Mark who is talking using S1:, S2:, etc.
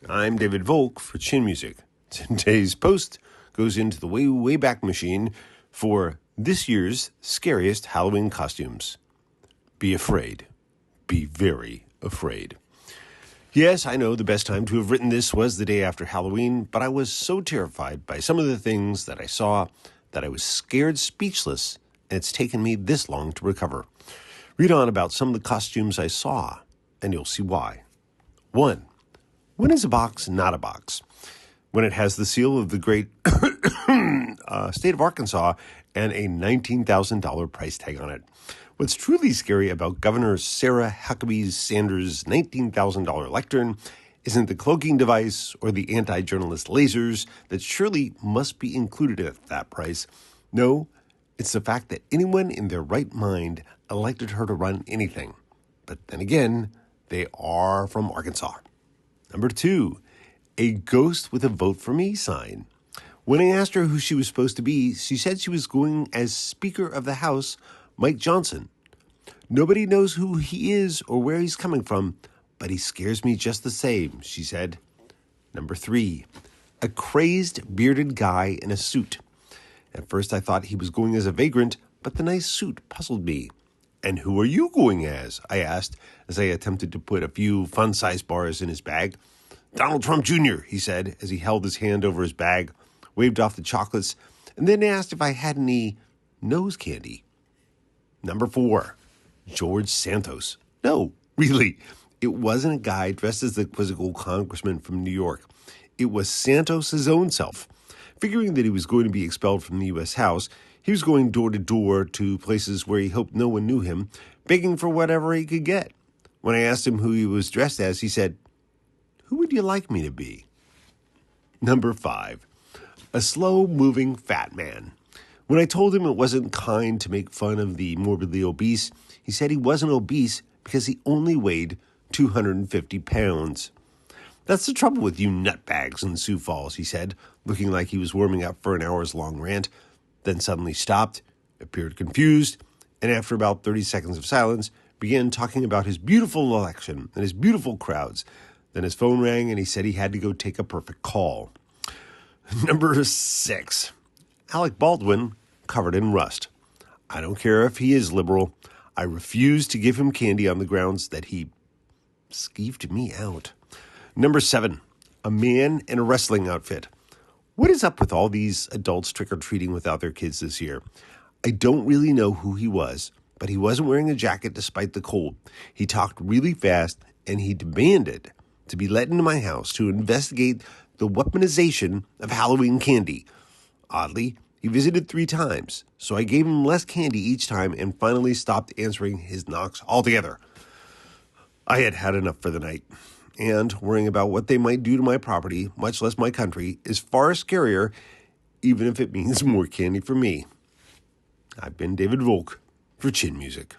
S1: I'm David Volk for Chin Music. Today's post goes into the way, way back machine for this year's scariest Halloween costumes. Be afraid. Be very afraid. Yes, I know the best time to have written this was the day after Halloween, but I was so terrified by some of the things that I saw that I was scared speechless, and it's taken me this long to recover. Read on about some of the costumes I saw, and you'll see why. 1. When is a box not a box? When it has the seal of the great state of Arkansas and a $19,000 price tag on it. What's truly scary about Governor Sarah Huckabee Sanders' $19,000 lectern isn't the cloaking device or the anti-journalist lasers that surely must be included at that price. No, it's the fact that anyone in their right mind elected her to run anything. But then again, they are from Arkansas. Number 2, a ghost with a vote for me sign. When I asked her who she was supposed to be, she said she was going as Speaker of the House, Mike Johnson. Nobody knows who he is or where he's coming from, but he scares me just the same, she said. Number 3, a crazed, bearded guy in a suit. At first I thought he was going as a vagrant, but the nice suit puzzled me. And who are you going as? I asked as I attempted to put a few fun-sized bars in his bag. Donald Trump Jr., he said as he held his hand over his bag, waved off the chocolates, and then asked if I had any nose candy. Number 4, George Santos. No, really, it wasn't a guy dressed as the quizzical congressman from New York. It was Santos' own self. Figuring that he was going to be expelled from the U.S. House, he was going door to door to places where he hoped no one knew him, begging for whatever he could get. When I asked him who he was dressed as, he said, "Who would you like me to be?" Number 5, a slow-moving fat man. When I told him it wasn't kind to make fun of the morbidly obese, he said he wasn't obese because he only weighed 250 pounds. That's the trouble with you nutbags in Sioux Falls, he said, looking like he was warming up for an hours-long rant, then suddenly stopped, appeared confused, and after about 30 seconds of silence, began talking about his beautiful election and his beautiful crowds. Then his phone rang and he said he had to go take a perfect call. Number 6, Alec Baldwin covered in rust. I don't care if he is liberal. I refuse to give him candy on the grounds that he skeeved me out. Number 7, a man in a wrestling outfit. What is up with all these adults trick-or-treating without their kids this year? I don't really know who he was, but he wasn't wearing a jacket despite the cold. He talked really fast, and he demanded to be let into my house to investigate the weaponization of Halloween candy. Oddly, he visited 3 times, so I gave him less candy each time and finally stopped answering his knocks altogether. I had had enough for the night. And worrying about what they might do to my property, much less my country, is far scarier, even if it means more candy for me. I've been David Volk for Chin Music.